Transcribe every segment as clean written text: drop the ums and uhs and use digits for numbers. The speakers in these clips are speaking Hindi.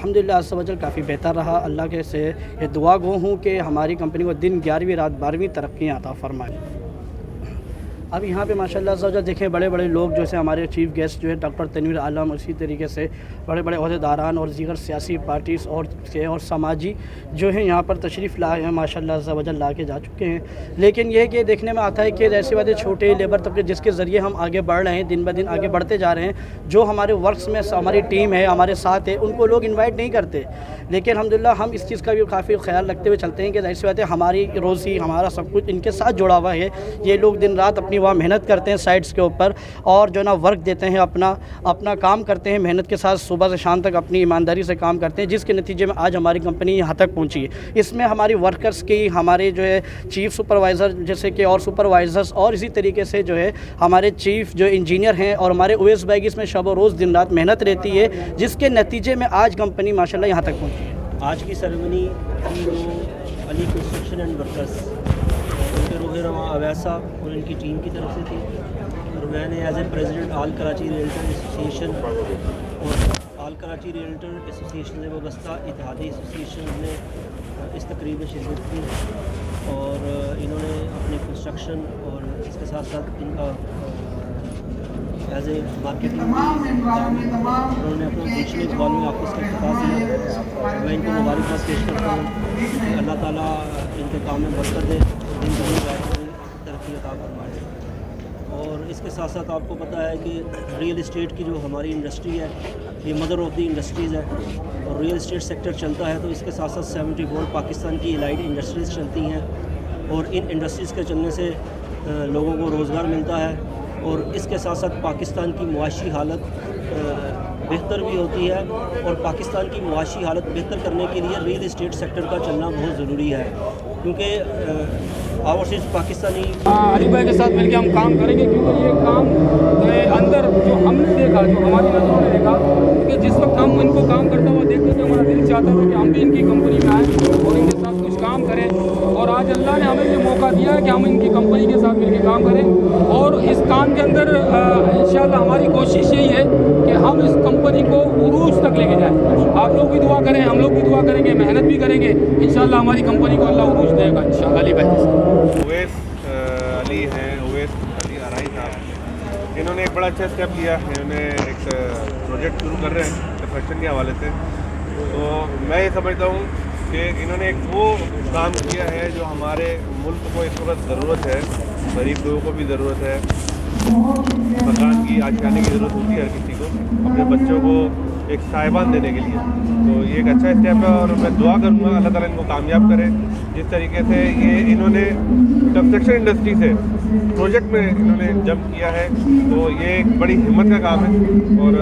अल्हम्दुलिल्लाह अज़्ज़ वजल काफ़ी बेहतर रहा। अल्लाह के से ये दुआ गो हूँ कि हमारी कंपनी को दिन 11वीं रात 12वीं तरक्कियाँ अता फ़रमाए। अब यहाँ पे माशाल्लाह अज़्ज़ वजल देखें बड़े बड़े लोग जैसे हमारे चीफ़ गेस्ट जो है डॉक्टर तनवीर आलम, इसी तरीके से बड़े बड़े अहदेदारान और दीगर सियासी पार्टीज़ और समाजी जो हैं यहाँ पर तशरीफ़ लाए हैं माशाल्लाह अज़्ज़ वजल ला के जा चुके हैं। लेकिन ये कि देखने में आता है कि ऐसी बातें छोटे लेबर तबके जिसके ज़रिए हम आगे बढ़ रहे हैं, दिन ब दिन आगे बढ़ते जा रहे हैं, जो हमारे वर्क्स में हमारी टीम है, हमारे साथ है, उनको लोग इन्वाइट नहीं करते। लेकिन अल्हम्दुलिल्लाह हम इस चीज़ का भी काफ़ी ख्याल रखते हुए चलते हैं कि ऐसी बातें हमारी रोज़ी हमारा सब कुछ इनके साथ जुड़ा हुआ है। ये लोग दिन रात अपनी वहाँ मेहनत करते हैं साइट्स के ऊपर और जो ना वर्क देते हैं, अपना काम करते हैं, मेहनत के साथ सुबह से शाम तक अपनी ईमानदारी से काम करते हैं, जिसके नतीजे में आज हमारी कंपनी यहाँ तक पहुँची है। इसमें हमारी वर्कर्स की, हमारे जो है चीफ़ सुपरवाइज़र जैसे कि और सुपरवाइज़र्स और इसी तरीके से जो है हमारे चीफ़ जो इंजीनियर हैं और हमारे ओएस भाई इसमें शब और रोज़ दिन रात मेहनत रहती है, जिसके नतीजे में आज कंपनी माशाल्लाह यहाँ तक पहुँची है। आज की सेरेमनी थी वो अली कंस्ट्रक्शन एंड वर्कर्स, उनके रोह रवां अवैसा और इनकी टीम की तरफ से थी, और मैंने as a president all Karachi realtor association और आल कराची रियल्टर एसोसिएशन वाबस्ता इत्तेहादी एसोसिएशन ने इस तकरीब में शिरकत की और इन्होंने अपनी कंस्ट्रक्शन और इसके साथ साथ इनका एज ए मार्केटिंग उन्होंने अपना दूसरे इकबाल में आपको इसका इख्तिताम दिया। मैं इनको मुबारकबाद पेश करता हूँ कि अल्लाह ताला इनके काम में बरकत दे, दिन तरक्की अता फरमाए। और इसके साथ साथ आपको पता है कि रियल इस्टेट की जो हमारी इंडस्ट्री है, ये मदर ऑफ़ द इंडस्ट्रीज़ है, और रियल इस्टेट सेक्टर चलता है तो इसके साथ साथ 74 पाकिस्तान की एलाइड इंडस्ट्रीज़ चलती हैं, और इन इंडस्ट्रीज़ के चलने से लोगों को रोज़गार मिलता है, और इसके साथ साथ पाकिस्तान की मुआशी हालत बेहतर भी होती है। और पाकिस्तान की मुआशी हालत बेहतर करने के लिए रियल इस्टेट सेक्टर का चलना बहुत ज़रूरी है, क्योंकि ओवरसीज़ पाकिस्तानी अली भाई के साथ मिलकर हम काम करेंगे, क्योंकि ये काम के अंदर जो हमने देखा, जो हमारी नज़रों ने देखा कि जिस वक्त हम इनको काम करता हुआ देखते थे, हमारा दिल चाहता था कि हम भी इनकी कंपनी में आएँ और इनके साथ कुछ काम करें। और आज अल्लाह ने हमें ये मौका दिया है कि हम इनकी कंपनी के साथ मिलकर काम करें, और इस काम के अंदर इंशाअल्लाह हमारी कोशिश यही है कि हम इस कंपनी को उरूज तक लेके जाएं। आप लोग भी दुआ करें, हम लोग भी दुआ करेंगे, मेहनत भी करेंगे, इंशाअल्लाह हमारी कंपनी को अल्लाह उरूज देगा इंशाअल्लाह। अली भाई ओवैस अली हैं, ओवैस अली आराई साहब, इन्होंने एक बड़ा अच्छा स्टेप लिया। इन्होंने एक प्रोजेक्ट शुरू कर रहे हैं कंस्ट्रक्शन के हवाले से, तो मैं ये समझता हूँ कि इन्होंने एक वो काम किया है जो हमारे मुल्क को इस वक्त ज़रूरत है। गरीब लोगों को भी ज़रूरत है, मकान की आशियाने की ज़रूरत होती है हर किसी को, अपने बच्चों को एक साहिबान देने के लिए। तो ये एक अच्छा स्टेप है और मैं दुआ करूँगा अल्लाह ताला इनको कामयाब करे। जिस तरीके से ये इन्होंने कंस्ट्रक्शन इंडस्ट्री से प्रोजेक्ट में इन्होंने जंप किया है, तो ये एक बड़ी हिम्मत का काम है, और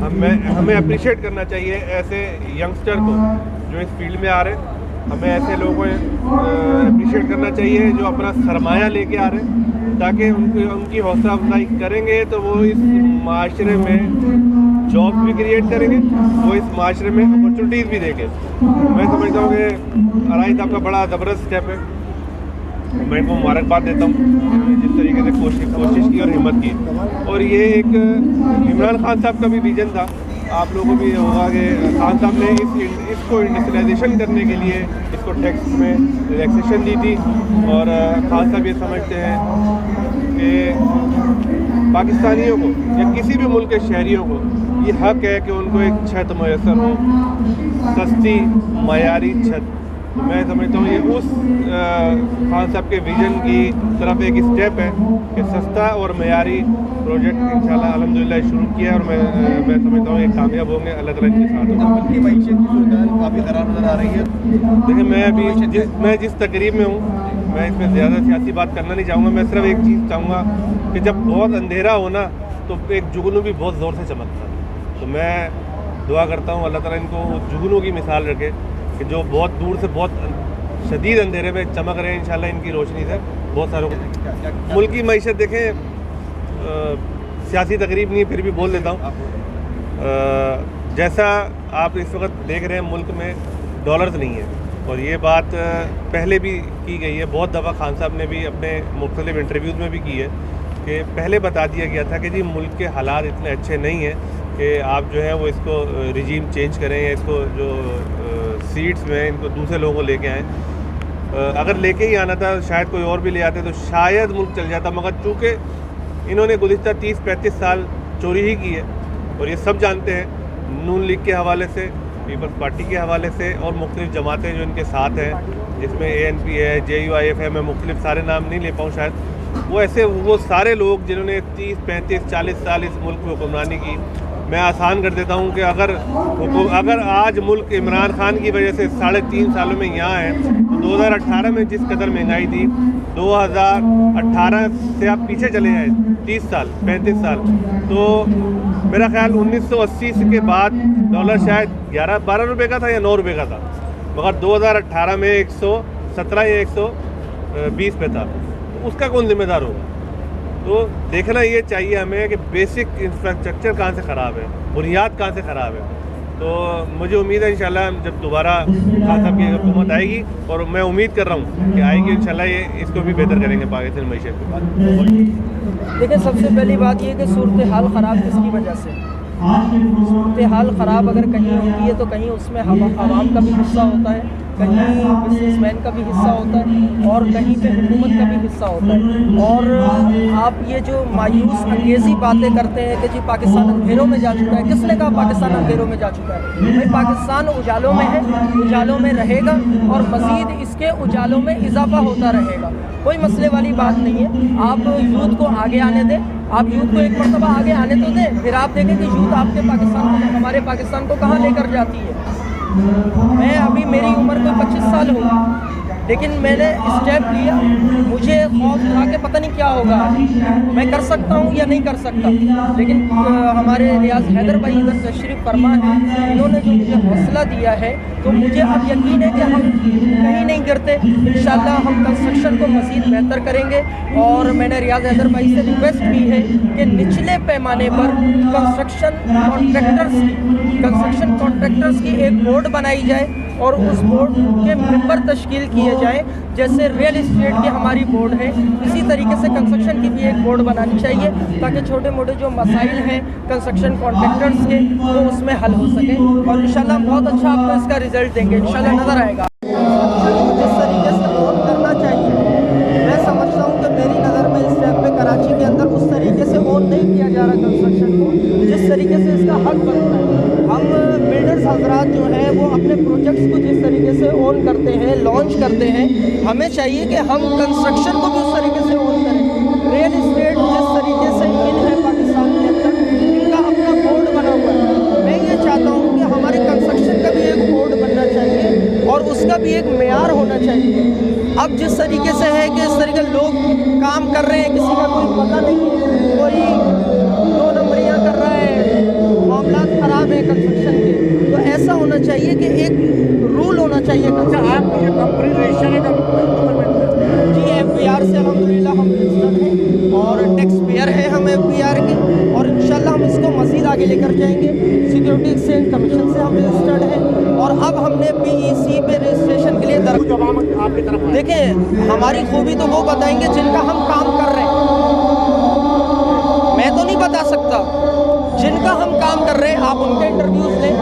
हमें अप्रिशिएट करना चाहिए ऐसे यंगस्टर को जो इस फील्ड में आ रहे हैं। हमें ऐसे लोगों को अप्रिशिएट करना चाहिए जो अपना सरमाया लेके आ रहे हैं, ताकि उनकी हौसला अफजाई करेंगे तो वो इस माशरे में जॉब भी क्रिएट करेंगे, वो इस माशरे में अपॉर्चुनिटीज़ भी देंगे। मैं समझता हूँ कि अराई साहब का बड़ा ज़बरदस्त स्टेप है, मैं इनको मुबारकबाद देता हूँ जिस तरीके से कोशिश की और हिम्मत की। और ये एक इमरान खान साहब का भी विजन था, आप लोगों को भी होगा कि खान साहब ने इसको इंडस्ट्रियलाइजेशन करने के लिए इसको टैक्स में रिलैक्सेशन दी थी, और खान साहब ये समझते हैं कि पाकिस्तानियों को या किसी भी मुल्क के शहरियों को ये हक़ है कि उनको एक छत मैसर हो, सस्ती मयारी छत। तो मैं समझता हूँ ये उस खान साहब के विज़न की तरफ एक स्टेप है कि सस्ता और मयारी प्रोजेक्ट इंशाल्लाह अल्हम्दुलिल्लाह शुरू किया है, और मैं समझता हूँ ये कामयाब होंगे, अल्लाह ताला इनके साथ होगा। की मईशत की सूरत काफ़ी ख़राब नज़र आ रही है। देखिए, मैं जिस तकरीब में हूँ, मैं इसमें ज़्यादा सियासी बात करना नहीं चाहूँगा। मैं सिर्फ एक चीज़ चाहूँगा कि जब बहुत अंधेरा हो ना, तो एक जुगनू भी बहुत ज़ोर से चमकता है। तो मैं दुआ करता हूँ अल्लाह ताला इनको जुगनू की मिसाल रखे कि जो बहुत दूर से बहुत शदीद अंधेरे में चमक रहे हैं, इंशाल्लाह इनकी रोशनी से बहुत सारों को। मुल्क की मईशत देखें, सियासी तकरीब नहीं है फिर भी बोल देता हूँ। जैसा आप इस वक्त देख रहे हैं मुल्क में डॉलर्स नहीं है, और ये बात पहले भी की गई है, बहुत दफ़ा खान साहब ने भी अपने मुख्तलिफ इंटरव्यूज़ में भी की है कि पहले बता दिया गया था कि जी मुल्क के हालात इतने अच्छे नहीं हैं कि आप जो है वो इसको रिजीम चेंज करें या इसको जो सीट्स में इनको दूसरे लोगों को लेके आएँ। अगर लेके ही आना था शायद कोई और भी ले आते तो शायद मुल्क चल जाता, मगर चूँकि इन्होंने गुज़िश्ता 30-35 साल चोरी ही की है और ये सब जानते हैं, नून लीग के हवाले से, पीपल्स पार्टी के हवाले से और मुख्तलिफ जमातें जो इनके साथ हैं, जिसमें ANP है, JUIF है, मैं मुख्तलिफ सारे नाम नहीं ले पाऊँ शायद, वो ऐसे वो सारे लोग जिन्होंने 30-35-40 साल इस मुल्क में हुक्मरानी की, मैं आसान कर देता हूँ कि अगर आज मुल्क इमरान खान की वजह से 3.5 सालों में यहाँ है तो 2018 में जिस कदर महंगाई थी, 2018 से आप पीछे चले जाएँ 30 साल 35 साल, तो मेरा ख्याल 1980 के बाद डॉलर शायद 11-12 रुपये का था या 9 रुपये का था, मगर 2018 में 117 या 120 पे था। तो उसका कौन जिम्मेदार होगा? तो देखना ये चाहिए हमें कि बेसिक इंफ्रास्ट्रक्चर कहाँ से ख़राब है, बुनियाद कहाँ से ख़राब है। तो मुझे उम्मीद है इंशाल्लाह जब दोबारा खान साहब की हुकूमत आएगी, और मैं उम्मीद कर रहा हूँ कि आएगी इंशाल्लाह, ये इसको भी बेहतर करेंगे पाकिस्तान मईशत के बाद। देखिए, सबसे पहली बात ये कि सूरत हाल ख़राब किसकी वजह से? सूरत हाल ख़राब अगर कहीं होती है तो कहीं उसमें आवाम का भी हिस्सा होता है, कहीं बिजनेसमैन का भी हिस्सा होता है और कहीं पे हुकूमत का भी हिस्सा होता है। और आप ये जो मायूस अंगेज़ी बातें करते हैं कि जी पाकिस्तान अंधेरों में जा चुका है, किसने कहा पाकिस्तान अंधेरों में जा चुका है? भाई पाकिस्तान उजालों में है, उजालों में रहेगा और मज़ीद इसके उजालों में इजाफा होता रहेगा, कोई मसले वाली बात नहीं है। आप यूथ को आगे आने दें, आप यूथ को एक मरतबा आगे आने तो दें, फिर आप देखें कि यूथ आपके पाकिस्तान को, हमारे पाकिस्तान को कहाँ लेकर जाती है। मैं अभी, मेरी उम्र कोई 25 साल होगी, लेकिन मैंने स्टेप लिया, मुझे खौफ था कि पता नहीं क्या होगा, मैं कर सकता हूँ या नहीं कर सकता। लेकिन हमारे रियाज हैदर भाई इधर तशरीफ़ फरमा है, इन्होंने जो मुझे हौसला दिया है, तो मुझे अब यकीन है कि हम कहीं नहीं गिरते। इंशाल्लाह हम कंस्ट्रक्शन को मज़ीद बेहतर करेंगे। और मैंने रियाज हैदर भाई से रिक्वेस्ट की है कि निचले पैमाने पर कंस्ट्रक्शन कॉन्ट्रैक्टर्स की एक बोर्ड बनाई जाए और उस बोर्ड के मेंबर तश्कील किए जाएं। जैसे रियल इस्टेट की हमारी बोर्ड है, इसी तरीके से कंस्ट्रक्शन की भी एक बोर्ड बनानी चाहिए, ताकि छोटे मोटे जो मसाइल हैं कंस्ट्रक्शन कॉन्ट्रैक्टर्स के वो उसमें हल हो सके। और इंशाल्लाह बहुत अच्छा आपको इसका रिजल्ट देंगे, इंशाल्लाह नज़र आएगा। जिस तरीके से ओन करना चाहिए, मैं समझता हूँ कि मेरी नज़र में इस टाइम पे कराची के अंदर उस तरीके से ओन नहीं किया जा रहा कंस्ट्रक्शन को, जिस तरीके से इसका हक बनता है। हम बिल्डर्स हजरात जो हैं वो अपने प्रोजेक्ट्स को जिस तरीके से ओन करते हैं, लॉन्च करते हैं, हमें चाहिए कि हम कंस्ट्रक्शन को भी उस तरीके से ओन करें। रियल इस्टेट जिस तरीके से इन है पाकिस्तान के अंदर, इनका अपना बोर्ड बना हुआ है। मैं ये चाहता हूँ कि हमारे कंस्ट्रक्शन का भी एक बोर्ड बनना चाहिए और उसका भी एक मेयार होना चाहिए। अब जिस तरीके से है कि इस तरीके लोग काम कर रहे हैं, किसी का कोई पता नहीं है, कोई 2 नंबरियाँ कर रहा है, मामला ख़राब है कंस्ट्रक्शन के। तो ऐसा होना चाहिए कि एक रूल होना चाहिए। आपकी जो कंपनी रजिस्टर है जी FBR से अल्हम्दुलिल्लाह हम रजिस्टर्ड हैं और टैक्स पेयर है हम FBR के, और इंशाल्लाह हम इसको मज़ीद आगे लेकर जाएंगे। सिक्योरिटी एक्सचेंज कमीशन से हम रजिस्टर्ड हैं और अब हमने PEC पे रजिस्ट्रेशन के लिए आपकी तरफ देखें। हमारी खूबी तो वो बताएंगे जिनका हम काम कर रहे हैं, मैं तो नहीं बता सकता। जिनका हम काम कर रहे हैं आप उनके इंटरव्यूज़ लें,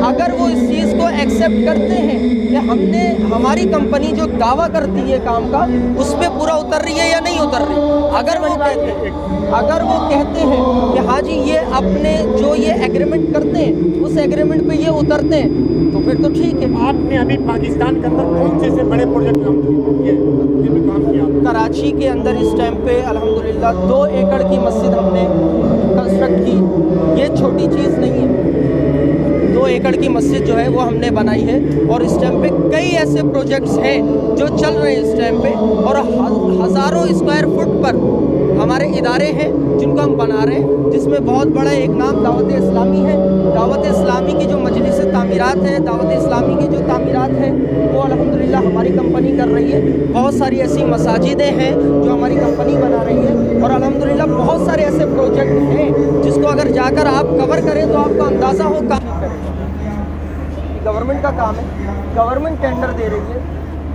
अगर वो इस चीज़ को एक्सेप्ट करते हैं कि हमने, हमारी कंपनी जो दावा करती है काम का उस पर पूरा उतर रही है या नहीं उतर रही, अगर वो कहते हैं कि हाँ जी ये अपने जो ये एग्रीमेंट करते हैं उस एग्रीमेंट पे ये उतरते हैं, तो फिर तो ठीक है। आपने अभी पाकिस्तान के अंदर कौन से बड़े प्रोजेक्ट काम किया? कराची के अंदर इस टाइम पे अल्हम्दुलिल्लाह 2 एकड़ की मस्जिद हमने कंस्ट्रक्ट की। ये छोटी चीज़ नहीं है, 2 एकड़ की मस्जिद जो है वो हमने बनाई है। और इस टाइम पे कई ऐसे प्रोजेक्ट्स हैं जो चल रहे हैं इस टाइम पे, और हज़ारों स्क्वायर फुट पर हमारे इदारे हैं जिनको हम बना रहे हैं, जिसमें बहुत बड़ा एक नाम दावत इस्लामी है। दावत इस्लामी की जो मजलिस तामीरात है, दावत इस्लामी की जो तामीरात है वो अल्हम्दुलिल्लाह हमारी कंपनी कर रही है। बहुत सारी ऐसी मसाजिदें हैं जो हमारी कंपनी बना रही है, और अल्हम्दुलिल्लाह बहुत सारे ऐसे प्रोजेक्ट हैं जिसको अगर जाकर आप कवर करें तो आपको अंदाज़ा हो काम करेगा। गवर्नमेंट का काम है, गवर्नमेंट टेंडर दे रही है,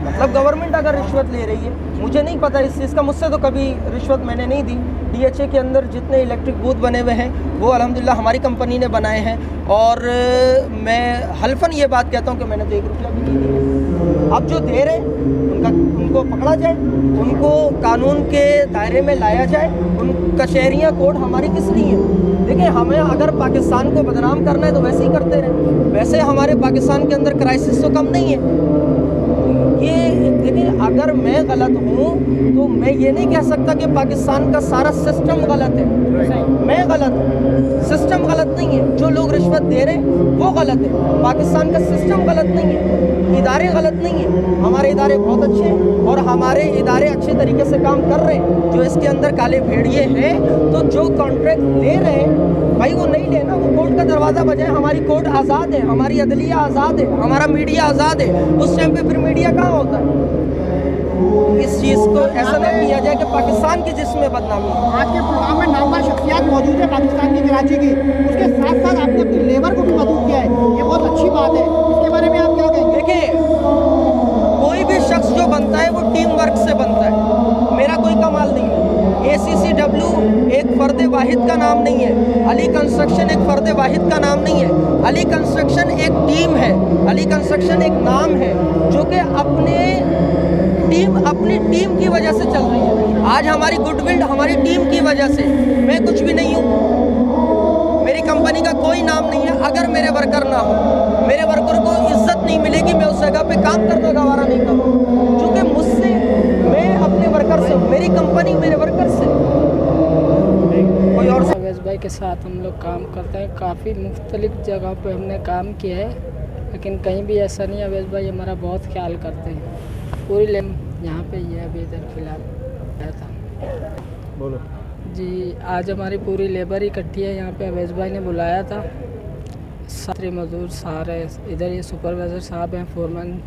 मतलब गवर्नमेंट अगर रिश्वत ले रही है, मुझे नहीं पता इस चीज़ का, मुझसे तो कभी रिश्वत मैंने नहीं दी। DHA के अंदर जितने इलेक्ट्रिक बूथ बने हुए हैं वो अल्हम्दुलिल्लाह हमारी कंपनी ने बनाए हैं, और मैं हल्फन ये बात कहता हूँ कि मैंने तो 1 रुपया भी नहीं दिया। अब जो दे रहे हैं उनको पकड़ा जाए, उनको कानून के दायरे में लाया जाए। उन कचहरियाँ कोर्ट हमारी किस लिए है? देखिए, हमें अगर पाकिस्तान को बदनाम करना है तो वैसे ही करते रहें। वैसे हमारे पाकिस्तान के अंदर क्राइसिस तो कम नहीं है। ये देखिए, अगर मैं गलत हूँ तो मैं ये नहीं कह सकता कि पाकिस्तान का सारा सिस्टम गलत है। मैं गलत हूँ, सिस्टम गलत नहीं है। जो लोग रिश्वत दे रहे हैं वो गलत है। पाकिस्तान का सिस्टम गलत नहीं है, इदारे गलत नहीं है। हमारे इदारे बहुत अच्छे हैं और हमारे इदारे अच्छे तरीके से काम कर रहे हैं। जो इसके अंदर काले भेड़िए हैं, तो जो कॉन्ट्रैक्ट ले रहे हैं भाई वो नहीं लेना, वो कोर्ट का दरवाज़ा बजाए। हमारी कोर्ट आज़ाद है, हमारी अदलिया आज़ाद है, हमारा मीडिया आज़ाद है। उस टाइम पे फिर मीडिया कहाँ होता है? इस चीज़ को ऐसा ना किया जाए कि पाकिस्तान की जिसमें बदनामी है। आज के प्रोग्राम में नामवर शख्सियत मौजूद है पाकिस्तान की, कराची की, उसके साथ साथ आपने अपनी लेबर को भी मदद किया है, ये बहुत अच्छी बात है। इसके बारे में आप क्या कहेंगे? देखिए, कोई भी शख्स जो बनता है वो टीम वर्क से बनता है। मेरा कोई कमाल नहीं है। ACCW एक फ़र्द वाहिद का नाम नहीं है। अली कंस्ट्रक्शन एक फ़र्द वाहिद का नाम नहीं है। अली कंस्ट्रक्शन एक टीम है। अली कंस्ट्रक्शन एक नाम है जो कि अपनी टीम की वजह से चल रही है। आज हमारी गुडविल हमारी टीम की वजह से, मैं कुछ भी नहीं हूँ। मेरी कंपनी का कोई नाम नहीं है। अगर मेरे वर्कर ना हो, मेरे वर्कर को इज्जत नहीं मिलेगी, मैं उस जगह पे काम करना गवारा नहीं करूँ। क्योंकि मुझसे, मैं अपने वर्कर से हूँ, मेरी कंपनी मेरे वर्कर से। कोई और अवैस भाई के साथ हम लोग काम करते हैं। काफ़ी मुख्तलिफ जगह पे हमने काम किया है, लेकिन कहीं भी ऐसा नहीं है। अवैस भाई हमारा बहुत ख्याल करते हैं। पूरी यहाँ पे ये अभी इधर फिलहाल आया था। बोलो जी, आज हमारी पूरी लेबर इकट्ठी है यहाँ पे। अवैस भाई ने बुलाया था। सारे मजदूर सारे इधर, ये सुपरवाइज़र साहब हैं, फोरमैन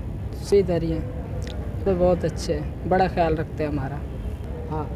से इधर ही हैं। तो बहुत अच्छे हैं, बड़ा ख्याल रखते हैं हमारा। हाँ,